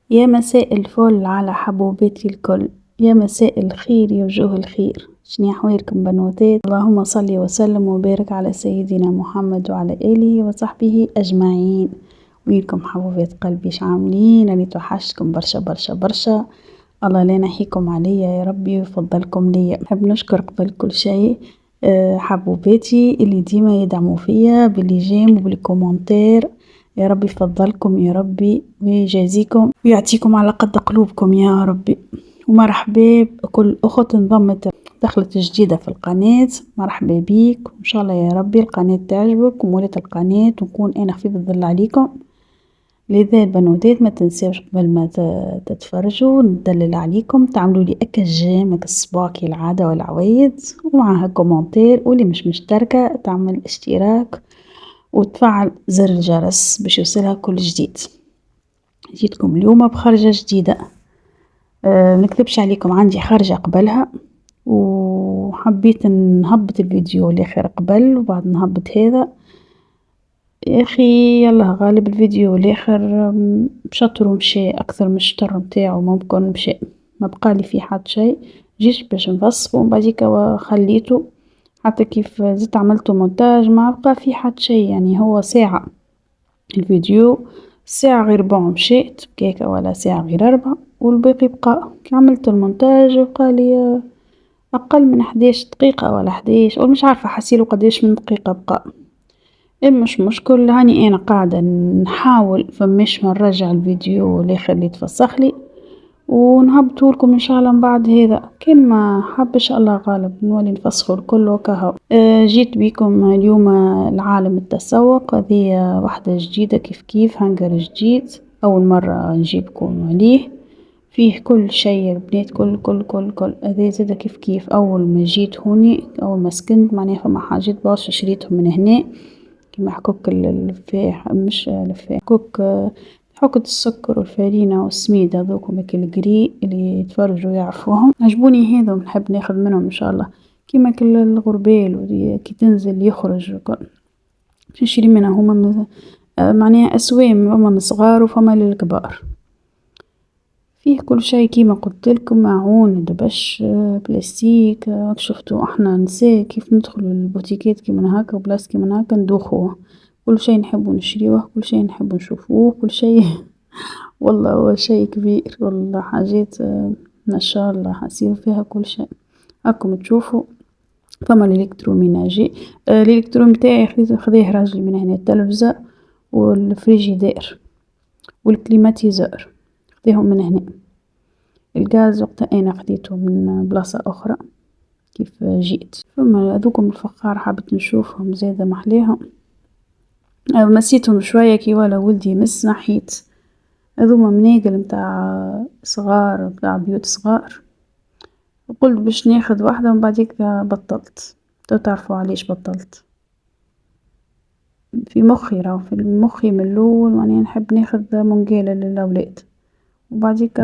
يا مساء الفل على حبوباتي الكل، يا مساء الخير يا وجوه الخير، شنو أحوالكم بنوتات؟ اللهم صل وسلم وبارك على سيدنا محمد وعلى آله وصحبه أجمعين. وينكم حبوبات قلبي شعاملين؟ أنا توحشتكم برشا برشا برشا. الله لا ينحيكم عليا يا ربي ويفضلكم ليا. نحب نشكر قبل كل شيء حبوباتي اللي ديما يدعموا فيا بالليجام وبالكومنتير. يا ربي يفضلكم يا ربي ويجازيكم ويعطيكم على قد قلوبكم يا ربي. ومرحبا بكل أخت انضمت دخلت جديدة في القناة، مرحبا بيك وإن شاء الله يا ربي القناة تعجبك ومولات القناة ونكون أنا خفيف الظل عليكم. لذا البنودات ما تنساوش قبل ما تتفرجوا ندلل عليكم تعملوا لي أكا جيم أكا الصباع كالعادة والعوايد ومعها كومنتير، واللي مش مشتركة تعمل اشتراك وتفعل زر الجرس باش يوصلها كل جديد. جيتكم اليوم بخرجة جديدة، منكذبش عليكم عندي خرجة قبلها وحبيت نهبط الفيديو الاخر قبل وبعد نهبط هذا. يا اخي يلا غالب الفيديو الاخر شطر ومشي اكثر من الشطر متاعو، ممكن مشي ما بقالي فيه حد شيء. جيت باش نفصفه ومن بعديك خليته حتى كيف زدت عملته مونتاج ما بقى فيه حد شيء، يعني هو ساعة الفيديو، ساعة غير ربع مشيت بكيكة ولا ساعة غير 4 والباقي بقى. كي عملت المونتاج بقالي أقل من 11 دقيقة ولا 11 ومش عارفة حسيله قديش من دقيقة بقى. مش مشكل، هاني أنا قاعدة نحاول فماش نرجع الفيديو الاخر اللي تفسخلي ونهبطه لكم ان شاء الله من بعد هذا. كان ما حبش الله غالب نولي نفسخه الكل وكهو. جيت بيكم اليوم العالم التسوق، هذه واحدة جديدة كيف هنجر جديد أول مرة نجيبكم عليه، فيه كل شيء البنات كل هذا زادا كيف أول ما جيت هوني أول ما سكنت معناها فما حاجات باش شريتهم من هنا كيما حكوك الفاح مش الفاح حكوك حكة السكر والفارينة والسميد هذوكم القري اللي يتفرجوا يعرفوهم عجبوني هذا ونحب ناخذ منهم ان شاء الله. كيما كل الغربال كي تنزل يخرج نشري منها هما معناها اسوام هما من صغار وفما للكبار، فيه كل شيء كيما قلت لكم معون دبش بلاستيك. شفتوا احنا نساء كيف ندخل البوتيكات كيما هكا وبلاص كيما هكا ندوخوه، كل شيء نحبوا نشريوه كل شيء نحبوا نشوفوه كل شيء والله هو شيء كبير والله حاجات ما شاء الله حسيروا فيها كل شيء. هاكم تشوفوا فما الالكتروميناجي الالكترون بتاعي خذيه راجل من هنا، التلفزة والفريجيدير والكليماتيزور خذيهم من هنا. الغاز وقتها انا خديته من بلاصة اخرى كيف جيت. فما هذوكم الفخار حابت نشوفهم زاده محليهم، مسيتهم شوية كي ولا ولدي مس نحيت. هذوما مناقل متاع صغار متاع بيوت صغار، وقلت باش ناخذ واحدة ومن بعديك بطلت. تعرفوا علاش بطلت؟ في مخي راهو في مخي من الاول واني نحب ناخذ منقالة للاولاد، وبعديك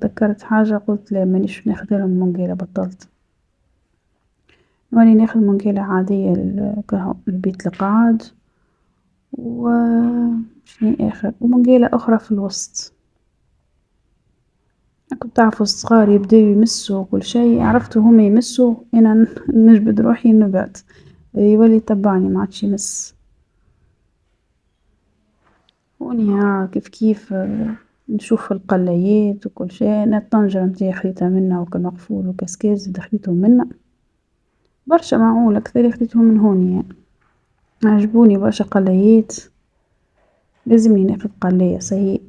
ذكرت حاجة قلت لا مانيش ناخذ لهم منقالة بطلت. واني ناخذ منقالة عادية للبيت القعد و شنو اخر ومنقالة اخرى في الوسط. كنت تعرفوا الصغار يبداو يمسوا كل شيء، عرفتوا هما يمسوا انا نجبد روحي نبعد يولي يتبعني ما عادش يمس. هوني كيف نشوف القلايات وكل شيء. انا الطنجرة متاعي خديتها منه وكان مقفول وكاسكاز دخلته منه برشا معقول اكثر خديتهم من هوني يعني. عجبوني برشا قلايات، لازمني ناخذ قلاية صحيح.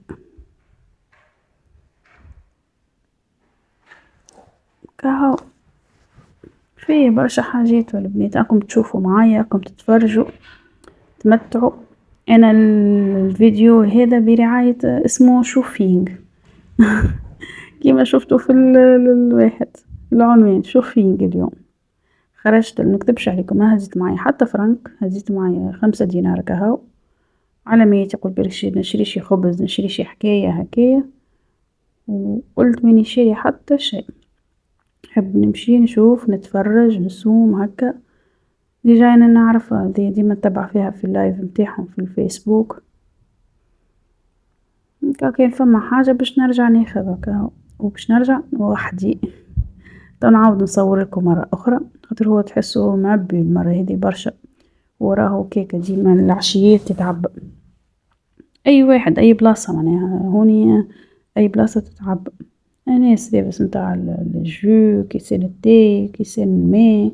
كهو فيه برشا حاجات والبنات راكم تشوفوا معايا راكم تتفرجوا تمتعوا. انا الفيديو هذا برعاية اسمه شوفينج كيما شفتوا في الواحد العنوان شوفينج. اليوم خرجت منكذبش عليكم ما هزيت معايا حتى فرنك، هزيت معايا 5 دينار كهو على ما يقول برشي نشري شي خبز نشري شي حكاية هكايا، وقلت ماني شاري حتى شيء. نحب نمشي نشوف نتفرج نسوم هكا. ديجا انا نعرفها ديما نتبع فيها في اللايف نتاعهم في الفيسبوك. كان فما حاجة باش نرجع ناخذ هكا وباش نرجع وحدي. تو نعاود نصور لكم مرة أخرى خاطر هو تحسه معبي المرة هذي برشا، وراه كيكة ديما العشيات تتعبى. أي واحد أي بلاصة معناها هوني أي بلاصة تتعبى. أنا سلابس نتاع الجو كيسان التاي كيسان الماء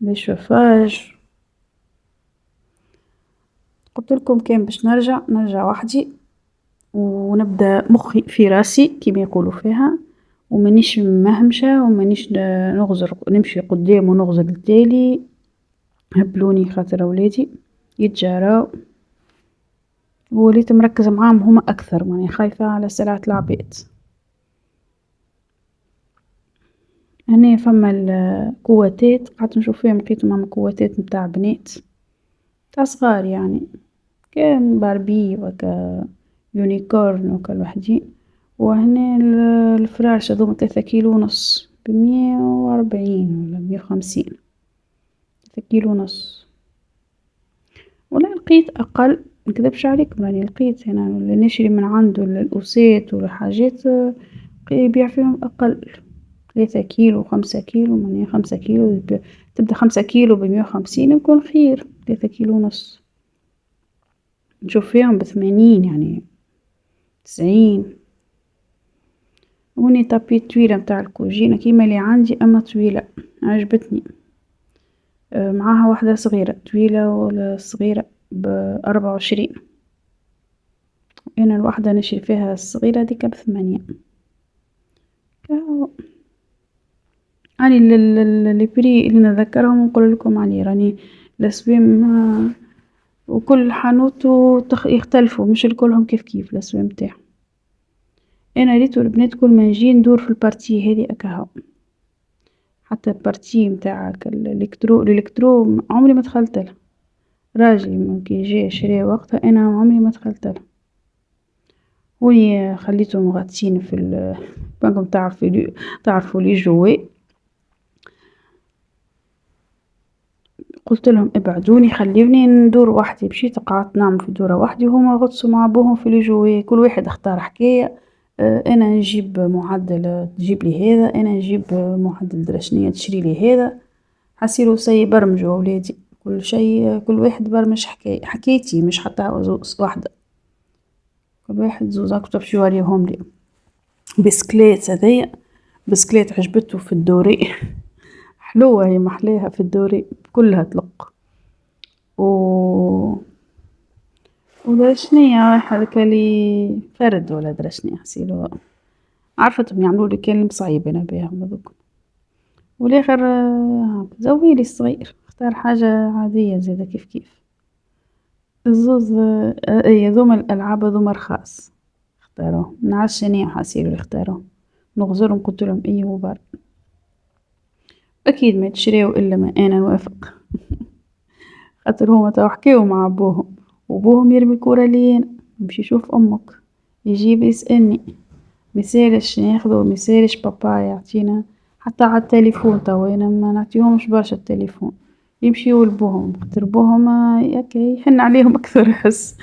للشوفاج. قلت لكم كان باش نرجع وحدي ونبدا مخي في راسي كيما يقولوا فيها، ومانيش مهمشه ومانيش نغزر نمشي قدام ونغزر التالي. هبلوني خاطر اولادي يتجاراو وليت مركزه معاهم هما اكثر، ماني خايفه على سلعه العباد. هنا فما الكواتات قعدت نشوف فيهم لقيتهم هما كواتات نتاع بنات تاع صغار يعني، كان باربي وكا يونيكورن وكا الوحدين. وهنا الفراش هذوما 3 كيلو ونص ب140 ولا 150، 3 كيلو ونص. ولا لقيت أقل مكذبش عليكم راني لقيت هنا اللي نشري من عنده الأوسات والحاجات يبيع فيهم أقل 3 كيلو 5 كيلو، من 5 كيلو تبدأ 5 كيلو ب150 يكون خير 3 كيلو ونص. نشوف فيهم ب80 يعني 90. هوني طبيت طويلة متاع الكوجينة كيما اللي عندي أما طويلة عجبتني، معاها واحدة صغيرة طويلة ولا صغيرة ب24. أنا الواحدة نشري فيها الصغيرة ديك ب8. راني اللي بري اللي نذكرهم نقول لكم عليه راني الأسوام وكل حانوت يختلفوا مش الكلهم كيف الأسوام تاعهم. أنا ريت البنات كل ما نجي ندور في البارتي هذه أكاهو، حتى البارتي متاعك الإلكترو عمري ما دخلت له. راجلي ممكن جاي شري وقتها أنا عمري ما دخلت له، وني خليتهم مغطين في بانكم تعرفوا لي جوي. قلت لهم ابعدوني خليوني ندور وحدي، مشيت قعدت نعمل في دورة وحدي وهما غطسوا مع ابوهم في لي جوي. كل واحد اختار حكاية، انا نجيب معدل تجيب لي هذا، انا نجيب معدل درشنية تشري لي هذا. حسيروا برمجوا اولادي كل شيء، كل واحد برمج حكايتي مش حتى واحدة، كل واحد زوز اكتب شو وريهم لي. بسكليت هذيا بسكليت عجبته في الدوري حلوة هي محلاها في الدوري كلها تلق ودرشنية هذاك اللي فرد ولا درشنية حسيلو عرفتهم يعملوا لي كان مصعيب انا بيهم هذوك. والاخر زويلي الصغير اختار حاجة عادية زيادة كيف الزوز. ذوما الالعاب ذوما رخاص اختاروه نعرفش اني حاسيلو اللي اختاروه. نغزرهم قلت لهم ايه وبر اكيد ما تشريوا الا ما انا نوافق خاطر هما تو حكيو مع ابوهم وابوهم يرمي الكرة لي يمشي يشوف امك يجيب يسألني مسالش ناخذه مسالش بابا يعطينا حتى على التليفون. تو انا ما نعطيهمش برشا التليفون يمشيو لبوهم خاطر بوهم هكا يحن عليهم اكثر يحس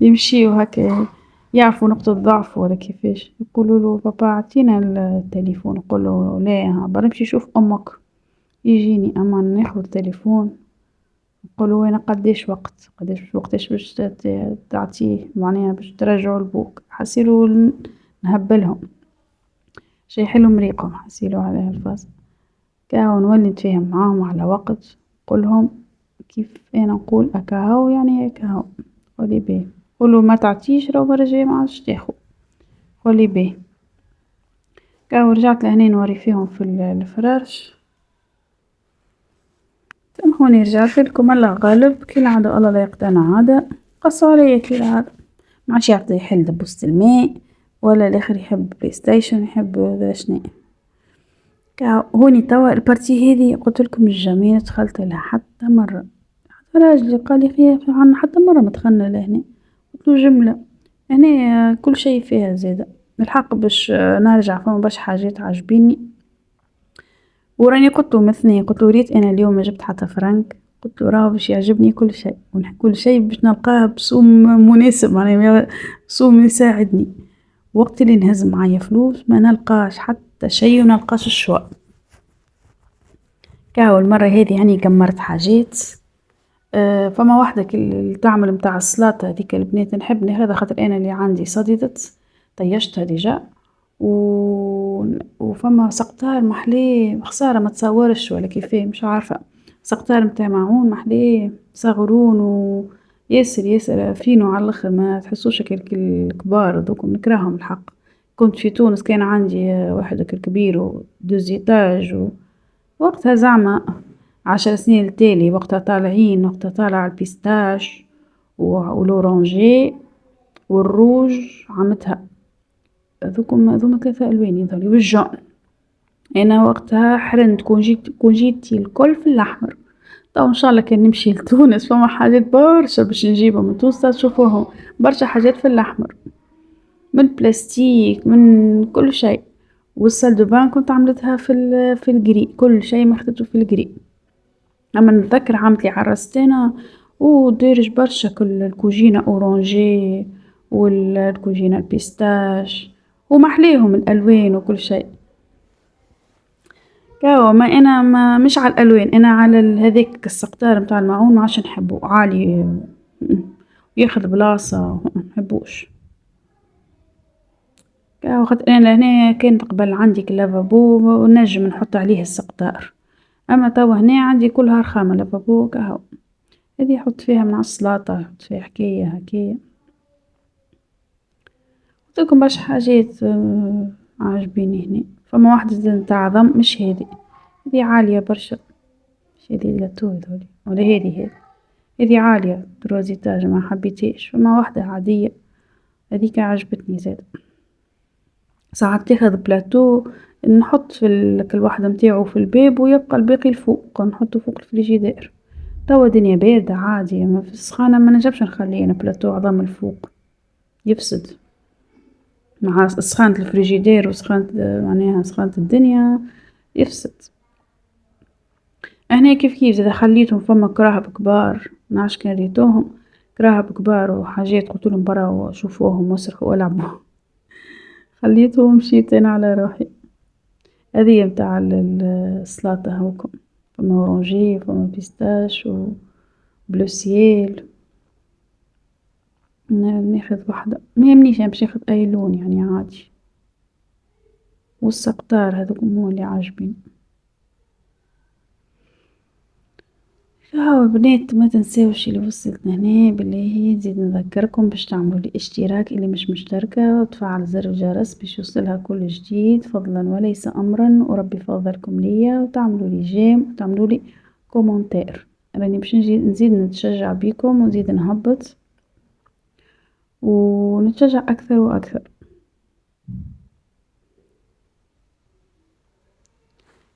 يمشيو هكا يعرفوا نقطة ضعف ولا كيفاش يقولوا له بابا اعطينا التليفون يقول له لا برمشي شوف امك يجيني. اما ناخذ التليفون نقولوا انا قداش وقتاش باش تعطيه معناها باش ترجعوا لبوك. حسيلو نهبلهم شي حلو مريقهم حسيلو على هالفاز كاو نولي نتفاهم معاهم على وقت قولهم كيف انا نقول اكاهو يعني اكاهو قولي بيه قولوا ما تعطيش راه مرة جاي ما عادش تاخذ قولي بيه. كاو رجعت لهنا نوري فيهم في الفراش. سامحوني رجعت لكم الله غالب كالعادة الله لا يقتنع عادة قصوا عليا كالعادة ما عادش يعطي يحل دبوسة الماء ولا الاخر يحب بلاي ستيشن يحب ذا شنو. هوني توا البارتي هذه قلت لكم الجميع دخلت لها حتى مرة، حتى راجلي قال لي فيها عنا حتى مرة ما دخلنا لهنا. قلت له جملة هنا كل شيء فيها زيادة الحق باش نرجع فما باش حاجات عجبيني وراني قلت له مثني قلت له ريت انا اليوم ما جبت حتى فرنك قلت له راهو باش يعجبني كل شيء باش نلقاه بسوم مناسب معناها بسوم يساعدني. وقت اللي نهز معايا فلوس ما نلقاش حتى شيء ونلقاش الشواء. كاو المرة هذه هاني كمرت حاجات. فما واحدة اللي تعمل متاع السلاطة هذيك البنات نحب ناخذها خاطر أنا اللي عندي صديدت طيشتها ديجا وفما سقطار محلاه خسارة ما تصورش ولا كيفاه مش عارفة. سقطار متاع معون محلاه صغرون وياسر فينو على الاخر ما تحسوش هكاك الكبار دوكم نكرههم الحق. كنت في تونس كان عندي واحد هكا كبير ودوزيتاج وقتها زعما 10 سنين التالي وقتها طالعين وقتها طالع البيستاش والورانجي والروج عمتها هذوما 3 ألوان يظهرلي والجون. أنا وقتها حرنت كون جيتي الكل في الأحمر. طبعا إن شاء الله كان نمشي لتونس فما حاجات برشا باش نجيبهم من تونس تشوفوهم برشا حاجات في الأحمر من بلاستيك من كل شيء. والسلدوبان كنت عملتها في الجري كل شيء مخدته في الجري. أما نتذكر عملتلي عرستنا ودارج برشا كل الكوجينة أورانجي والكوجينة البيستاش ومحليهم الألوان وكل شيء. كاو ما أنا ما مش على الألوان أنا على هذاك السقطار متاع المعون ما عادش نحبه عالي ياخذ بلاصة نحبوش. كاو خاطر أنا هنا كانت قبل عندي لافابو ونجم نحط عليه السقطار. أما توا هنا عندي كلها رخامة لافابو كاو هذي يحط فيها من السلاطة يحط فيها حكاية هكايا. قلتلكم برشا حاجات عاجبيني هنا. فما واحدة نتاع ضم مش هذي عالية برشا مش هذي لاتو هذولي ولا هذي عالية تروزيتاج ما حبيتهاش. فما واحدة عادية هذيك عجبتني زاد. ساعات تاخذ بلاتو نحط في كل واحدة متاعو في الباب ويبقى الباقي الفوق نحطه فوق الفريجيدير. توا دنيا باردة عادي ما في السخانة ما نجمش نخليه أنا بلاتو عظم الفوق يفسد مع سخانة الفريجيدير وسخانة معناها سخانة الدنيا يفسد. هنا كيف إذا خليتهم فما كراهب كبار نعرفش كان ريتوهم كراهب كبار وحاجات قلتلهم برا وشوفوهم وصرخوا والعبوا خليتهم ومشيت أنا على روحي. هذه متاع السلاطة هوكم فما أورانجي فما بيستاش وبلوسييل. ناخذ واحدة ما يهمنيش باش ناخذ أي لون يعني عادي. والسقطار هذوكم هو اللي عاجبين. هاو بنات ما تنساوش اللي وصلتنا هنا بالله نزيد نذكركم باش تعملوا لي اشتراك اللي مش مشتركة وتفعل زر الجرس باش يوصلها كل جديد فضلا وليس أمرا وربي فضلكم ليا وتعملوا لي جيم وتعملوا لي كومنتير راني باش نزيد نتشجع بيكم ونزيد نهبط ونتشجع أكثر وأكثر.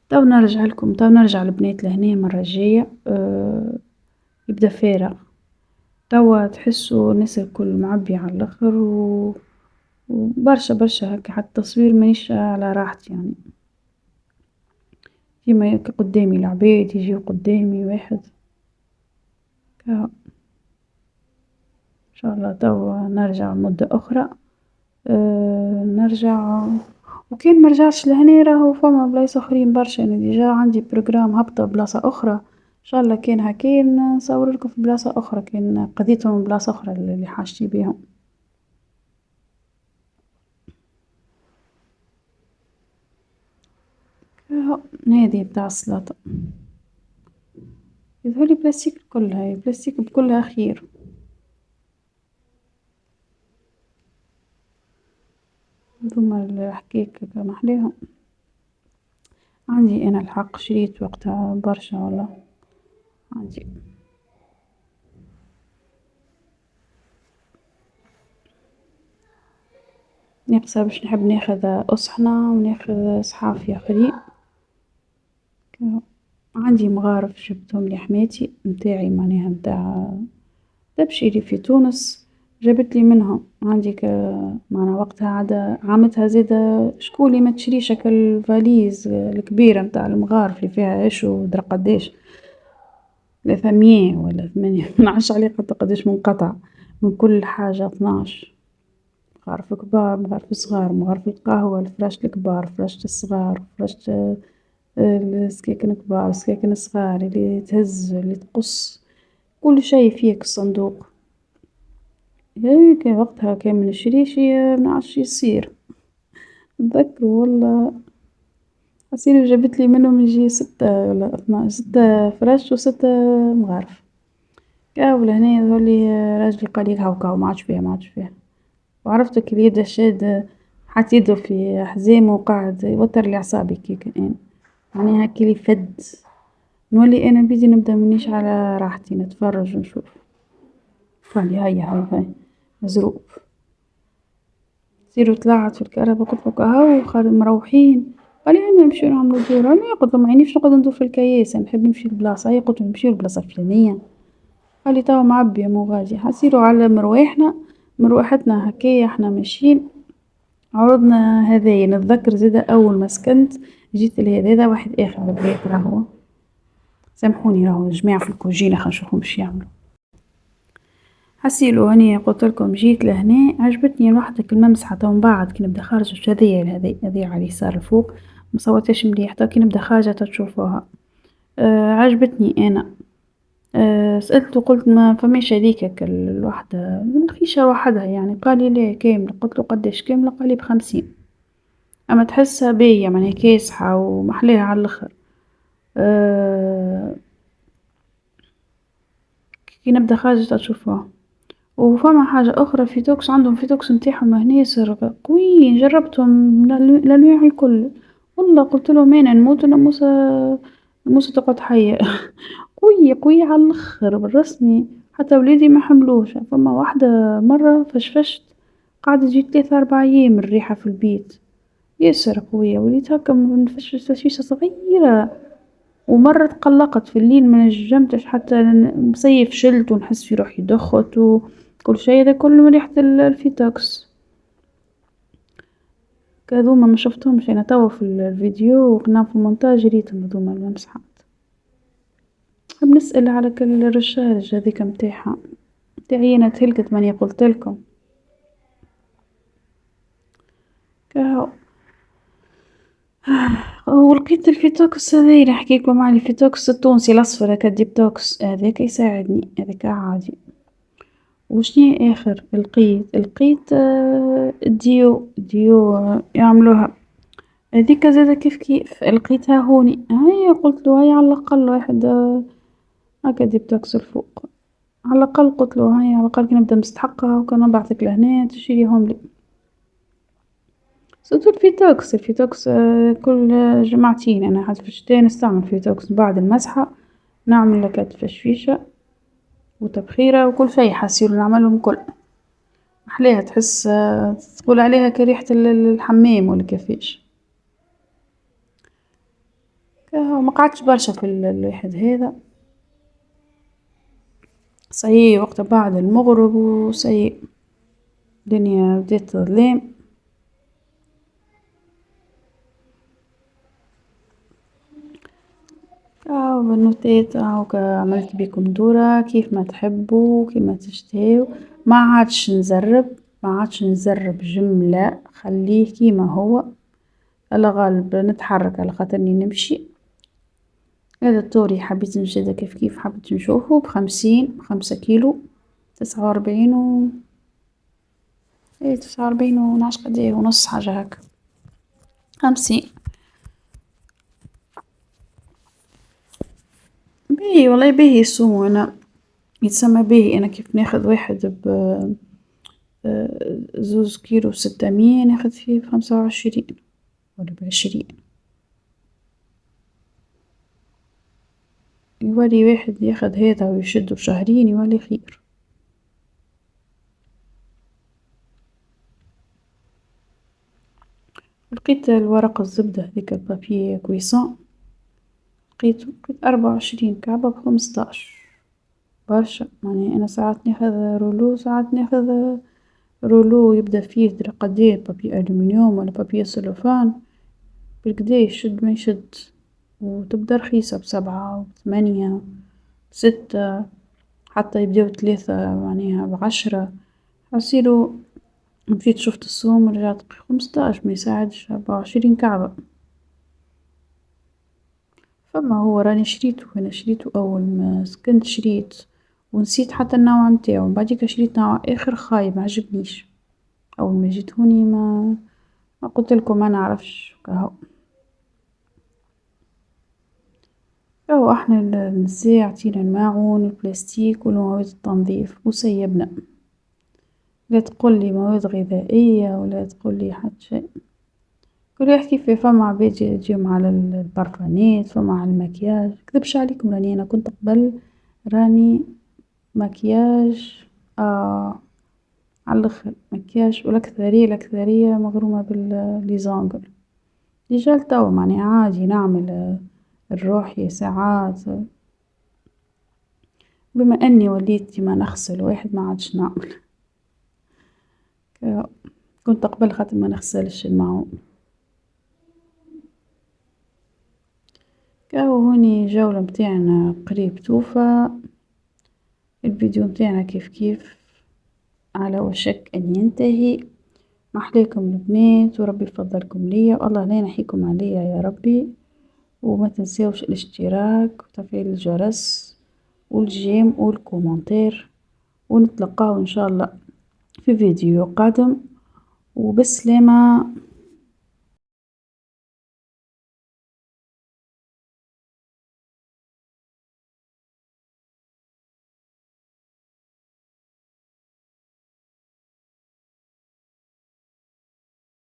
تو نرجع البنات لهنا مرة الجاية يبدأ فارغ توا تحسوا الناس الكل معبي على الاخر وبرشا هكا حتى التصوير مانيش على راحتي يعني كيما قدامي العباد يجيو قدامي واحد ان شاء الله توا نرجع مدة اخرى. نرجع وكان مرجعش لهنا راهو فما بلايص اخرين برشا انا ديجا عندي بروجرام هبطة بلاصة اخرى ان شاء الله كان هكين نصور لكم في بلاصة اخرى كان قضيتهم بلاصة اخرى اللي حاجتي بيهم. هذه بتاع السلاطة يظهرلي بلاستيك كلها بلاستيك بكلها خير. هذوما الحكاك محليهم عندي انا الحق شريت وقتها برشا والله عندي ناقصة باش نحب ناخذ أصحنة وناخذ صحاف آخرين. عندي مغارف جبتهم لحماتي متاعي معناها متاع تبشيري في تونس جابت لي منهم عندي معنا وقتها عامتها زادة شكولي ما تشريش الفاليز الكبيرة متاع المغارف اللي فيها عيش ودرا قداش 300 ولا 8 منعرفش عليه قداش منقطع من كل حاجة 12. مغارف كبار مغارف صغار مغارف القهوة الفراش الكبار فراشة الصغار فراشة السكاكن كبار السكاكن صغار اللي تهز اللي تقص كل شي فيك الصندوق. هيك وقتها كان منشريش منعرفش يصير نتذكرو والله حسيلي جابتلي منهم يجي 6 ولا 12 6 فراش و6 مغارف. كاو لهنا يظهرلي راجلي قالي هاكا معادش فيها معادش فيها وعرفتك اللي يبدا شاد حاط يدو في حزامه وقاعد يوترلي أعصابي كيكا أنا معناها هاكا فد نولي أنا بيدي نبدا منيش على راحتي نتفرج ونشوف قالي هيا مزروب سيرو طلعت في الكهرباء قلتلو هاو خالد مروحين قالي هيا نمشيو نعملو دورة أنا قلتلو معينيش نقعد ندور في الكياس نحب نمشي لبلاصة هيا قلتلو نمشيو لبلاصة فلانية قالي توا معبية مو غادي حسيرو على مرواحنا مروحتنا هكايا احنا ماشيين عرضنا هذايا نتذكر زادا أول ما سكنت جيت لهذا واحد آخر البيت راهو سامحوني راهو جماعة في الكوجينة خلينا نشوفهم باش يعملوا حسيلو هاني قلتلكم جيت لهنا عجبتني لوحدك الممسحة تو من بعد كي نبدا خارجة واش هذيا على اليسار الفوق مصوتاش مليح تو كي نبدا خارجة تشوفوها عجبتني أنا سألته قلت ما فماش هذيك الوحدة الخيشة وحدها يعني قالي لا كاملة قلتلو قداش كاملة قالي ب50 أما تحسها باهية معناها كاسحة ومحلاها على اللخر كي نبدا خارجة تشوفوها وفما حاجة أخرى فيتوكس عندهم فيتوكس نتاعهم هنا ياسر قويين جربتهم الأنواع الكل والله قلتلهم أنا نموت ناموسة تقعد حية قوية على اللخر بالرسمي حتى ولادي ما حملوش فما واحدة مرة فشفشت قعدت تجي 3-4 أيام الريحة في البيت ياسر قوية وليت هكا منفشش تشويشة صغيرة ومرة تقلقت في الليل ما نجمتش حتى مسيف شلت ونحس في روحي دخت وكل شيء هذا كله من ريحة الفيتوكس كذوما ما شفتهمش انا توا في الفيديو وقناع في المونتاج ريتهم هذوما المسحات. بنسأل على كل الرشاج هذيك متاعها تعيينة هلكت ماني قلت لكم كهو ولقيت الفيتوكس هذا نحكي لكم على الفيتوكس التونسي الأصفر هكا الديبتوكس هذاك يساعدني هذاك عادي. وشني آخر لقيت ديو يعملوها هذيك زادا كيف لقيتها هوني هيا قلتلو هيا على الأقل واحد هكا ديبتوكس الفوق على الأقل قلتلو هيا على الأقل كي نبدا مستحقها وكان نبعثك لهنا تشريهم لي صوت الفيتوكس كل جمعتين أنا حتى في الشتا نستعمل فيتوكس بعد المسحة نعمل لك تفشفيشة وتبخيرة وكل شي حسير نعملهم كل محلاها تحس تقول عليها كريحة الحمام ولا كيفاش ما قعدتش برشا في الواحد هذا سيء وقت بعد المغرب وسيء الدنيا بدات ظلام بنوتات عملت بكم دورة كيف ما تحبوا كيف ما تشتهوا ما عادش نزرب جملة خليه كيما هو على غالب نتحرك على خاطرني نمشي هذا التوري حبيت نشده كيف حبيت نشوفه ب50 كيلو 49 49 ونعش قديه ونص حاجة هكا 50 باهي والله باهي السومو أنا يتسمى باهي أنا كيف ناخذ واحد 2 كيلو 600 ناخذ فيه ب25 ولا ب20 يولي واحد ياخذ هذا ويشدو شهرين يولي خير. لقيت الورق الزبدة هذيك البابي كويسون لقيت 24 كعبة ب15 برشا يعني أنا ساعات ناخذ رولو ساعات ناخذ رولو يبدا فيه قديه بابي ألومنيوم ولا بابي سلوفان بالكدا يشد ما يشد وتبدا رخيصة ب7 و8 6 حتى يبداو 3 معناها ب10 يصيرو مشيت شفت السوم رجعت 15 ميساعدش 24 كعبة، فما هو راني شريتو أنا شريتو أول ما سكنت شريت ونسيت حتى النوع متاعو من بعديكا شريت نوع آخر خايب معجبنيش، أول ما جيت هوني ما قلتلكم ما نعرفش كهو. أو احنا النساء عطينا الماعون البلاستيك والمواد التنظيف وسيبنا، لا تقولي مواد غذائية ولا تقولي حتى شيء، كل واحد كيفاه فما عباد يجيهم على البرفانات فما على المكياج، مكذبش عليكم راني أنا كنت قبل راني مكياج عاللخر مكياج والأكثرية مغرومة بالليزونغل، رجال توا معناها عادي نعمل الروحي ساعات، بما اني وليت ديما نغسل واحد ما عادش نعمل، كنت قبل خاطر ما نغسلش الماعون. كاو هوني جولة متاعنا قريب توفى، الفيديو متاعنا كيف على وشك ان ينتهي، محلاكم البنات وربي يفضلكم ليا والله لا ينحيكم عليا يا ربي، وما تنساوش الاشتراك وتفعيل الجرس والجيم والكومنتير، ونتلقاو ان شاء الله في فيديو قادم وبسلامة.